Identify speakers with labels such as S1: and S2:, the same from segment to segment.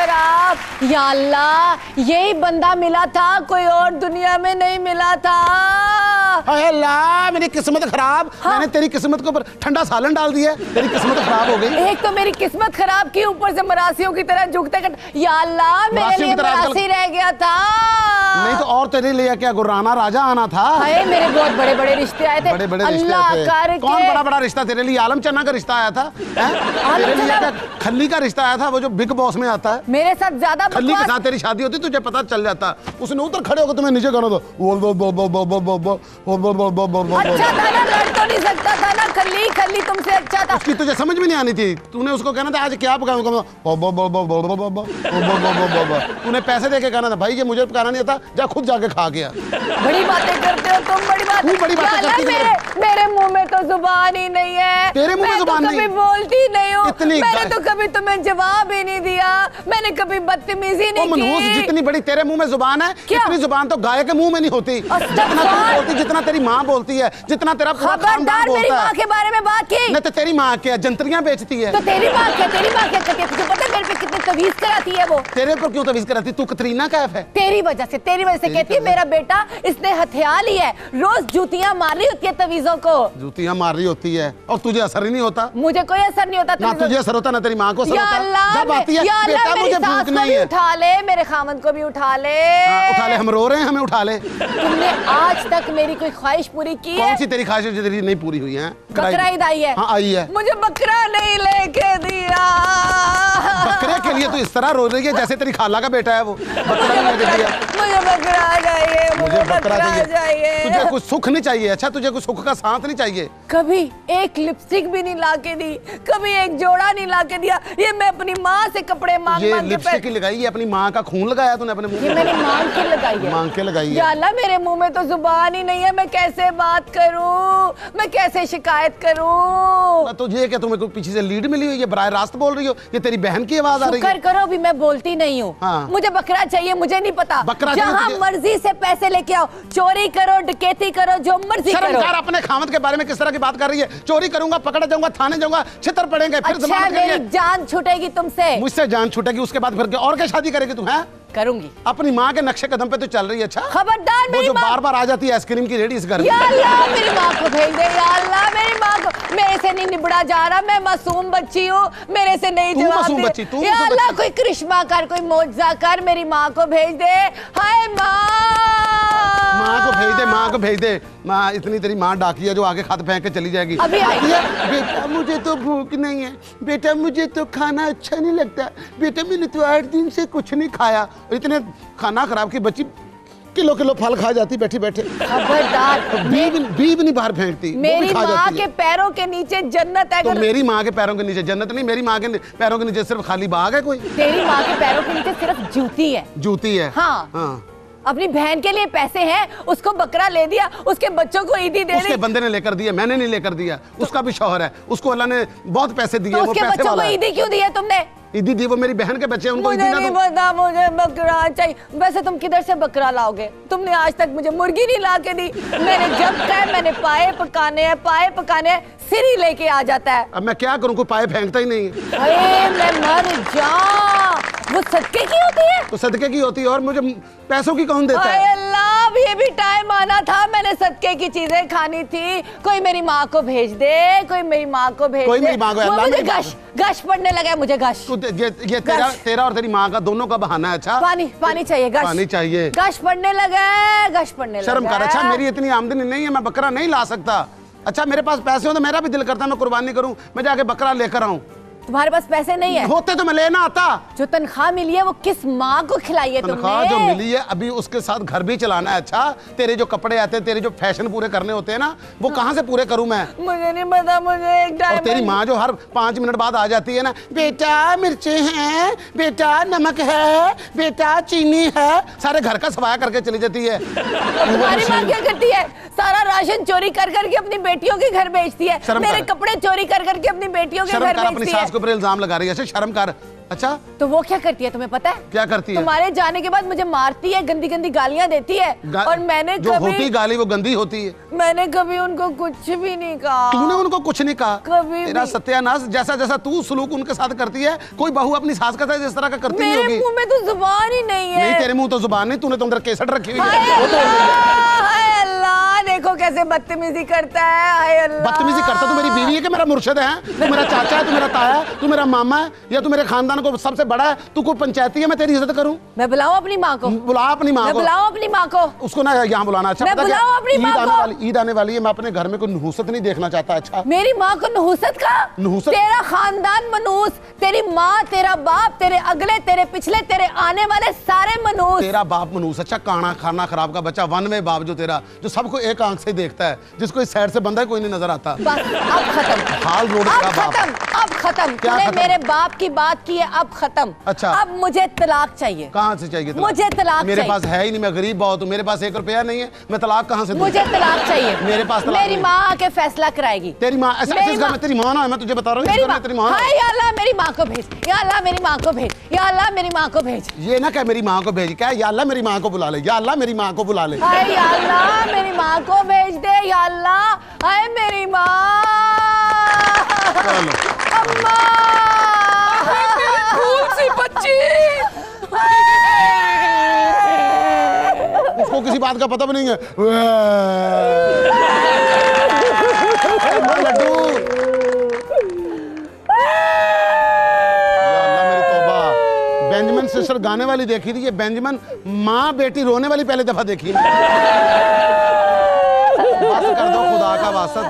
S1: खराब। या अल्लाह, यही बंदा मिला था, कोई और दुनिया में नहीं मिला था।
S2: हाय अल्लाह, मेरी किस्मत खराब। हाँ? मैंने तेरी किस्मत के ऊपर ठंडा सालन डाल दिया, तेरी किस्मत खराब हो गई।
S1: एक तो मेरी किस्मत खराब की, ऊपर से मरासियों की तरह झुकते या अल्लाह, मेरे लिए मरासी रह गया था।
S2: नहीं तो और तेरे लिए क्या गुर्राना राजा आना था?
S1: हाय, मेरे बहुत बड़े बड़े रिश्ते आए थे।
S2: बड़े रिश्ते थे। कौन बड़ा बड़ा रिश्ता तेरे लिए? आलम चन्ना का रिश्ता आया था। तेरे लिए क्या खल्ली का रिश्ता आया था, वो जो बिग बॉस में आता है।
S1: मेरे साथ ज्यादा
S2: खल्ली के साथ तेरी शादी होती तुझे पता चल जाता। उसने उधर खड़े होकर तुम्हें नीचे गाना था।
S1: अच्छा था ना, लड़ तो नहीं सकता था ना। खल्ली खल्ली तुमसे अच्छा था।
S2: उसकी तुझे समझ में नहीं आनी थी। तूने उसको कहना था आज क्या पकाऊंगा। तूने पैसे देके कहना था भाई ये मुझे पकाना नहीं आता, जा खुद जाके खा गया।
S1: बड़ी बातें करते हो तुम, बड़ी बातें करती हो। मेरे मुंह में तो जुबान ही नहीं है।
S2: तेरे मुंह में जुबान नहीं?
S1: मैं तो कभी बोलती नहीं हूँ। मैंने तो कभी तुम्हें जवाब ही नहीं दिया। मैंने कभी बदतमीजी नहीं की।
S2: जितनी बड़ी तेरे मुंह में जुबान है, इतनी जुबान तो गाय के मुंह में नहीं होती। जितना तू बोलती, जितना तेरी माँ बोलती है, जितना तेरा पूरा खानदान बोलता है।
S1: मेरी माँ के बारे में बात की।
S2: नहीं तो तेरी माँ क्या जंतरियाँ बेचती है?
S1: तो तेरी माँ क्या करती है? तुझे पता है मेरे पे कितनी तवीज कराती है वो?
S2: तेरे पर क्यों तवीज कराती? तू कतरीना कैफ है।
S1: तेरी वजह से कहती है मेरा बेटा इसने हथियार लिया है। रोज जूतियां मार रही होती है तवीजों को।
S2: जूतियां मार रही होती है और तुझे असर ही नहीं होता।
S1: मुझे कोई असर नहीं होता।
S2: ना तुझे असर होता ना तेरी माँ को असर होता। जब आती है बेटा मुझे भूख नहीं है,
S1: उठा ले, मेरे खामद को भी उठा ले।
S2: उठा ले, हम रो रहे हैं, हमें उठा ले।
S1: तुमने आज तक मेरी कोई ख्वाहिश पूरी की है?
S2: कौन सी तेरी ख्वाहिश तेरी नहीं पूरी हुई है?
S1: बकरा ईद आई है।
S2: हाँ आई है।
S1: मुझे बकरा नहीं लेके दिया।
S2: बकरे के लिए तो इस तरह रो रही है जैसे तेरी खाला का बेटा है वो। बकरा नहीं लेके दिया।
S1: मुझे बकरा चाहिए, मुझे बकरा चाहिए।
S2: तुझे कुछ सुख नहीं चाहिए? अच्छा तुझे कुछ सुख का साथ नहीं चाहिए?
S1: कभी एक लिपस्टिक भी नहीं लाके दी, कभी एक जोड़ा नहीं लाके दिया। ये मैं अपनी माँ से कपड़े मांग
S2: ये लिपस्टिक लगाई है, अपनी माँ का खून लगाया तूने अपने मुंह में?
S1: ये मैंने मांग के लगाई है।
S2: मांग के लगाई है।
S1: या अल्लाह, मेरे मुंह में तो जुबान ही नहीं है। मैं कैसे बात करूं? मैं कैसे शिकायत करूं?
S2: तो ये क्या तुम्हें कोई पीछे से लीड मिली हुई है? बराह रास्त बोल रही हो? ये तेरी बहन की आवाज आ रही है?
S1: करो भी, मैं बोलती नहीं हूँ।
S2: हाँ।
S1: मुझे बकरा चाहिए, मुझे नहीं पता।
S2: बकरा
S1: जहाँ मर्जी से पैसे लेके आओ, चोरी करो, डकैती करो, जो मर्जी करो।
S2: अपने खामद के बारे में किस तरह की बात कर रही है? चोरी करूंगा, पकड़ा जाऊंगा, थाने जाऊंगा, छितर पड़ेंगे, फिर
S1: अच्छा, मेरी जान छूटेगी तुमसे।
S2: मुझसे जान छूटेगी, उसके बाद फिर और क्या शादी करेगी तुम? है
S1: करूंगी।
S2: अपनी माँ के नक्शे कदम पे तो चल रही है। अच्छा
S1: खबरदार, मेरी
S2: जो बार बार आ जाती है आइसक्रीम की रेडी इस घर में।
S1: या अल्लाह, मेरी माँ को भेज दे। या अल्लाह, मेरी माँ को, मेरे से नहीं निबड़ा जा रहा। मैं मासूम बच्ची हूँ, मेरे से नहीं जवाब दे। या अल्लाह, कोई करिश्मा कर, कोई मौजज़ा कर, मेरी माँ को भेज दे। हाय
S2: माँ को भेज दे, माँ को भेज दे। माँ इतनी तेरी माँ डाकी है जो आगे खत फेंक के चली जाएगी।
S1: अभी आई है।
S2: बेटा मुझे तो भूख नहीं है, बेटा मुझे तो खाना अच्छा नहीं लगता, बेटा मैंने तो 8 दिन से कुछ नहीं खाया। इतने खाना खराब की बच्ची किलो किलो फल खा जाती बैठी बैठे।
S1: खबरदार,
S2: बीब नहीं बाहर फेंकती।
S1: मेरी माँ के पैरों के नीचे जन्नत है।
S2: तो मेरी माँ के पैरों के नीचे जन्नत नहीं, मेरी माँ के पैरों के नीचे सिर्फ खाली बाग है कोई।
S1: तेरी माँ के पैरों के नीचे सिर्फ जूती है।
S2: जूती है।
S1: हाँ। अपनी बहन के लिए पैसे हैं, उसको बकरा ले दिया, उसके बच्चों को ईदी दे दी।
S2: उसके बंदे ने लेकर दिया, मैंने नहीं लेकर दिया। उसका भी शौहर है, उसको अल्लाह ने बहुत पैसे दिए।
S1: तो उसके बच्चों को ईदी क्यों दी है तुमने?
S2: ईदी दी, वो मेरी बहन के बच्चे, उनको ईदी ना दो।
S1: मुझे नहीं पता, मुझे बकरा चाहिए। वैसे तुम किधर से बकरा लाओगे? तुमने आज तक मुझे मुर्गी नहीं ला के दी। मैंने जब कहा मैंने पाए पकाने हैं, सिर ही लेके आ जाता है।
S2: अब मैं क्या करूं, कोई पाए फेंकता ही नहीं है।
S1: अरे मैं मर जाऊं। वो सदके की होती है?
S2: तो सदके की होती है, और मुझे पैसों की कौन देता है?
S1: अल्लाह, अब ये भी टाइम आना था, मैंने सदके की चीजें खानी थी। कोई मेरी माँ को भेज दे, कोई मेरी माँ को भेज दे।
S2: मेरी माँ को,
S1: मुझे गश पड़ने लगा है, मुझे गश।
S2: ये तेरा और तेरी माँ का दोनों का बहाना है। अच्छा
S1: पानी चाहिए, गश
S2: पानी चाहिए।
S1: गश पड़ने लगा है, गश पड़ने लगा।
S2: शर्म कर। अच्छा मेरी इतनी आमदनी नहीं है, मैं बकरा नहीं ला सकता। अच्छा मेरे पास पैसे हो तो मेरा भी दिल करता है मैं कुर्बानी करूं, मैं जाके बकरा लेकर आऊं।
S1: तुम्हारे पास पैसे नहीं है?
S2: होते तो मैं लेना आता।
S1: जो तनख्वाह मिली है वो किस माँ को खिलाई है तुमने?
S2: तनख्वाह जो मिली है अभी उसके साथ घर भी चलाना है। अच्छा तेरे जो कपड़े आते हैं, तेरे जो फैशन पूरे करने होते हैं ना, वो कहाँ से पूरे करूं मैं?
S1: मुझे नहीं पता। मुझे एक
S2: और तेरी माँ जो हर 5 मिनट बाद आ जाती है ना, बेटा मिर्ची है, बेटा नमक है, बेटा चीनी है, सारे घर का सफाया करके चली जाती है।
S1: तुम्हारी माँ क्या करती है? सारा राशन चोरी कर करके अपनी बेटियों के घर बेचती है, मेरे कपड़े चोरी कर करके अपनी बेटियों के घर बेचती है।
S2: अपनी सास के ऊपर इल्जाम लगा रही है, शर्म कर। अच्छा
S1: तो वो क्या करती है तुम्हें पता है?
S2: क्या करती है?
S1: तुम्हारे जाने के बाद मुझे मारती है, गंदी गंदी गालियां देती है। और मैंने
S2: जो होती गाली वो गंदी होती है।
S1: मैंने कभी उनको कुछ भी नहीं कहा।
S2: तूने उनको कुछ नहीं कहा?
S1: कभी
S2: तेरा सत्यानाश। जैसा जैसा तू सलूक उनके साथ करती है, कोई बहू अपनी सास के साथ इस तरह का करती नहीं होगी।
S1: मेरे मुंह में तो जुबान ही नहीं है।
S2: नहीं तेरे मुंह तो जुबान नहीं, तूने तो अंदर केसट रखी हुई है।
S1: हाय अल्लाह, देखो कैसे बदतमीजी करता है। हाय अल्लाह,
S2: बदतमीजी करता? तू मेरी बीवी है कि मेरा मुर्शिद है? तू मेरा चाचा है, तू मेरा ताया है, तू मेरा मामा है, या तू मेरे खानदान को सबसे बड़ा है? तू कोई पंचायती है मैं तेरी इज्जत करूं?
S1: मैं बुलाऊं अपनी माँ को?
S2: बुला अपनी माँ को।
S1: बुलाऊं अपनी माँ को?
S2: उसको ना यहाँ बुलाना। अच्छा
S1: मैं बुलाऊं अपनी माँ को?
S2: ईद आने वाली है, मैं अपने घर में कोई नहुसत नहीं देखना चाहता। अच्छा
S1: मेरी माँ को नहुसत का?
S2: नहुसत?
S1: तेरा खानदान मनूस, तेरी माँ, तेरा बाप, तेरे अगले, तेरे पिछले, तेरे आने वाले सारे मनूस।
S2: तेरा बाप मनूस? अच्छा काना खाना खराब का बच्चा, वन वे बाप जो तेरा, जो सबको एक आंख से देखता है, जिसको इस साइड से बंदा है कोई नहीं नजर आता।
S1: बस अब खत्म।
S2: हाल रोड का बाप।
S1: अब खत्म। तूने मेरे बाप की बात की है, अब खत्म।
S2: अच्छा
S1: अब मुझे तलाक चाहिए।
S2: कहाँ से चाहिए तलाक?
S1: मुझे तलाक
S2: मेरे पास है ही नहीं, मैं गरीब बहुत हूँ, मेरे पास 1 रुपया नहीं है, मैं तलाक कहाँ से दूँ?
S1: मुझे तलाक चाहिए।
S2: मेरे पास
S1: मेरी माँ आके फैसला कराएगी।
S2: तेरी माँ? ऐसे इस घर में तेरी माँ ना है, मैं तुझे बता रहा हूँ, तेरी माँ।
S1: या अल्लाह मेरी माँ को भेज, या अल्लाह मेरी माँ को भेज, या अल्लाह मेरी माँ को भेज।
S2: ये ना क्या मेरी माँ को भेज, क्या या अल्लाह मेरी माँ को बुला ले, या अल्लाह मेरी माँ को बुला ले।
S1: या अल्लाह मेरी माँ को भेज दे, या अल्लाह। हाय मेरी माँ, अम्मा,
S3: फूल सी बच्ची।
S2: उसको किसी बात का पता भी नहीं है। लड्डू, बेंजामिन सिस्टर गाने वाली देखी थी, ये बेंजामिन माँ बेटी रोने वाली पहले दफा देखी। बस कर दो खुदा का वास्ता।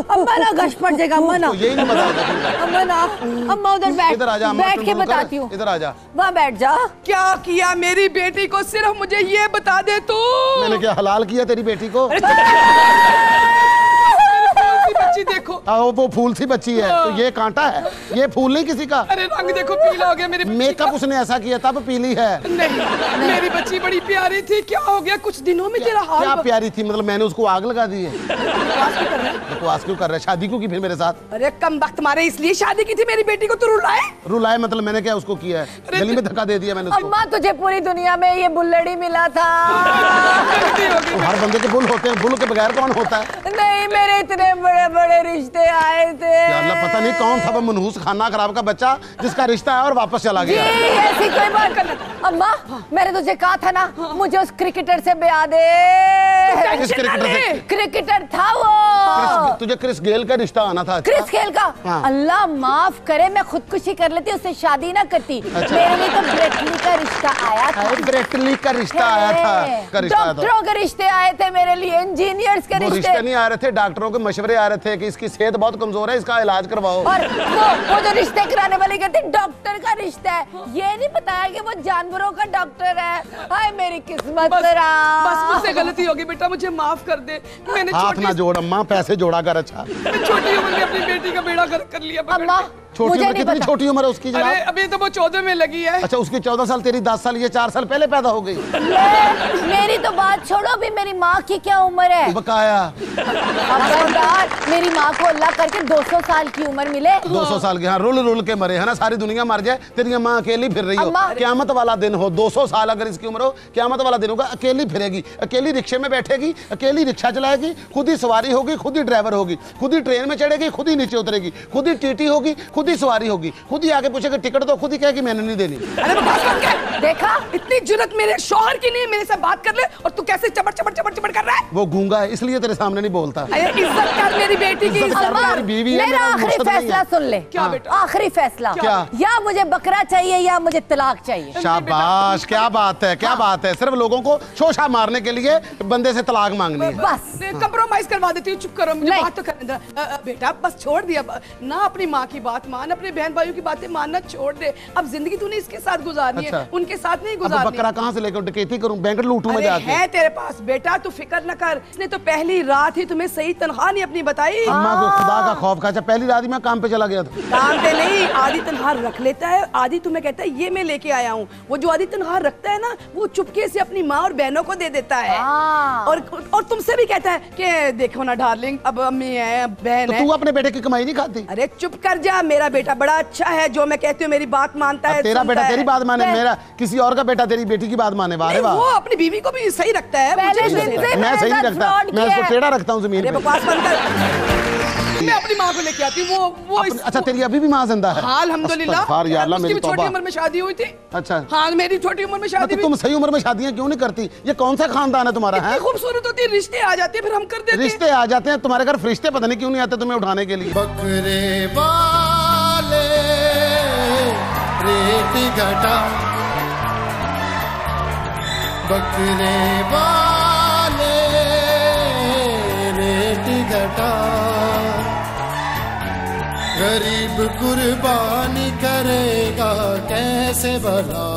S1: अम्मा ना गश पड़ जाएगा। अम्मा ना,
S2: यही नहीं बता।
S1: अम्मा ना, अम्मा उधर बैठ,
S2: इधर आजा,
S1: बैठ के बताती हूँ।
S2: इधर आजा,
S1: वहाँ बैठ जा।
S3: क्या किया मेरी बेटी को, सिर्फ मुझे ये बता दे तू।
S2: मैंने क्या हलाल किया तेरी बेटी को?
S3: बच्ची देखो,
S2: वो फूल सी बच्ची है, तो ये कांटा है, ये फूल नहीं किसी का।
S3: अरे रंग देखो पीला हो गया मेरी बच्ची।
S2: मेकअप उसने ऐसा किया तब पीली है।
S3: नहीं, मेरी बच्ची बड़ी प्यारी थी, क्या हो गया कुछ दिनों में तेरा हाल?
S2: क्या प्यारी थी? मतलब मैंने उसको आग लगा दी है? बकवास क्यों कर रहा है? शादी क्यों की फिर मेरे साथ?
S3: अरे कम वक्त मारे इसलिए शादी की थी मेरी बेटी को, तू रुलाए?
S2: रुलाए मतलब मैंने क्या उसको किया है? गली में धक्का दे दिया मैंने उसको।
S1: अम्मा तुझे पूरी दुनिया में ये बुल्लड़ी मिला था।
S2: हर बंदे के बुल होते हैं, बुल के बगैर कौन होता है?
S1: नहीं, मेरे इतने बड़े बड़े रिश्ते आए थे।
S2: अल्लाह पता नहीं कौन था वो मनहूस खाना खराब का बच्चा जिसका रिश्ता है और वापस चला गया।
S1: ऐसी कोई बात करना। अम्मा मैंने तुझे कहा था ना, मुझे उस क्रिकेटर से ब्याह दे।
S2: किस क्रिकेटर से?
S1: क्रिकेटर था वो।
S2: तुझे क्रिस गेल का रिश्ता आना था?
S1: क्रिस गेल का? अल्लाह माफ करे, मैं खुदकुशी कर लेती, उससे शादी ना करती। मेरे लिए तो ब्रेटली का रिश्ता आया था।
S2: ब्रेटली का रिश्ता आया था?
S1: डॉक्टरों के रिश्ते आए थे मेरे लिए, इंजीनियर्स के रिश्ते
S2: नहीं आ रहे थे, डॉक्टरों के मशवरे आ रहे थे कि इसकी सेहत बहुत कमजोर है, इसका इलाज करवाओ।
S1: और वो जो रिश्ते कराने वाले कहते डॉक्टर का रिश्ता है, ये नहीं बताया कि वो जानवरों का डॉक्टर है। हाय मेरी किस्मत।
S3: बस मुझसे गलती होगी बेटा, मुझे माफ कर दे। मैंने
S2: हाथ ना जोड़ अम्मा, पैसे जोड़ा कर। अच्छा
S3: मैं छोटी उम्र में अपनी बेटी का बेड़ा गर्क कर लिया।
S1: अम्मा
S2: छोटी उम्र, कितनी छोटी उम्र है उसकी?
S3: अरे अभी तो वो 14 में लगी है।
S2: अच्छा उसकी 14 साल, तेरी 10 साल, ये 4 साल पहले पैदा हो गई।
S1: मेरी तो बात छोड़ो, भी मेरी माँ की क्या उम्र है?
S2: बकाया
S1: मेरी माँ को अल्लाह करके 200 साल की उम्र मिले।
S2: 200 साल की? हाँ, रुल रुल के मरे है ना, सारी दुनिया मर जाए, तेरी माँ अकेली फिर रही हो। क़यामत वाला दिन हो, 200 साल अगर इसकी उम्र हो, क़यामत वाला दिन होगा, अकेली फिरेगी, अकेली रिक्शे में बैठेगी, अकेली रिक्शा चलाएगी, खुद ही सवारी होगी, खुद ही ड्राइवर होगी, खुद ही ट्रेन में चढ़ेगी, खुद ही नीचे उतरेगी, खुद ही टीटी होगी, खुद ही सवारी होगी, खुद ही आगे पूछेगा टिकट तो खुद ही कहेगी मैंने नहीं देनी।
S3: अरे देखा, इतनी जुर्रत मेरे शौहर की नहीं, मेरे से बात कर ले, और तू कैसे चबड़ चबड़ चबड़ चबड़ कर रहा है?
S2: वो गूंगा है इसलिए तेरे सामने नहीं बोलता।
S3: इज्जत कर मेरी बेटी की।
S2: मेरी बीवी है,
S1: मेरा आखिरी फैसला सुन ले।
S3: क्या बेटा?
S1: आखिरी फैसला
S2: क्या?
S1: या मुझे बकरा चाहिए या मुझे तलाक चाहिए।
S2: शाबाश, क्या बात है, क्या बात है। सिर्फ लोगों को शोषा मारने के लिए बंदे से तलाक मांगनी है।
S1: बस
S3: कंप्रोमाइज करवा देती हूँ, चुप करो, मुझे बात तो करने दो। बेटा बस छोड़ दिया ना, अपनी माँ की बात मान, अपने बहन भाइयों की बातें मानना छोड़ दे। अब जिंदगी तूने इसके साथ गुजारनी है, उनके साथ नहीं गुजारनी।
S2: बकरा कहाँ से लेकर डकैती करूं, बैंक लूटूं मैं जाके?
S3: है तेरे पास बेटा बेटा तू फिक्र न कर, इसने तो पहली रात ही तुम्हें सही तनख्वाह नहीं अपनी बताई।
S2: अम्मा को खुदा का खौफ खा, पहली रात ही मैं काम पे चला गया था।
S3: काम पे नहीं, आधी तनख्वाह रख लेता है, आधी तुम्हें कहता है ये मैं लेके आया हूँ। वो जो आधी तनख्वाह रखता है ना, वो चुपके से अपनी माँ और बहनों को दे देता है। और तुमसे भी कहता है कि देखो ना डार्लिंग, अब अम्मी है, बहन है।
S2: तू अपने बेटे की कमाई नहीं खाती?
S3: अरे चुप कर जा, मेरा बेटा बड़ा अच्छा है, जो मैं कहती हूँ मेरी बात मानता है।
S2: तेरा बेटा तेरी बात माने, मेरा किसी और का बेटा तेरी बेटी की बात माने? वाह वाह,
S3: वो अपनी बीवी को भी सही रखता है।
S2: मैं सही नहीं रखता, मैं उसको टेढ़ा रखता हूँ जमीन पे।
S3: बकवास बंद कर। मैं अपनी माँ को लेके आती हूँ, वो
S2: अच्छा तेरी अभी भी माँ जिंदा है?
S3: हाँ अल्हम्दुलिल्लाह, उसकी छोटी उम्र में शादी हुई थी।
S2: अच्छा
S3: हाँ, मेरी छोटी उम्र में शादी।
S2: तुम सही उम्र में शादियां क्यों नहीं करती? ये कौन सा खानदान है तुम्हारा? है
S3: खूबसूरत होती है, रिश्ते आ जाते हैं फिर हम कर देते हैं।
S2: रिश्ते आ जाते हैं, तुम्हारे घर फरिश्ते पता नहीं क्यों नहीं आते तुम्हें उठाने के लिए।
S4: बकरे वाले रेती घटा, बकरे वाले रेती घटा, गरीब कुर्बानी करेगा कैसे भला।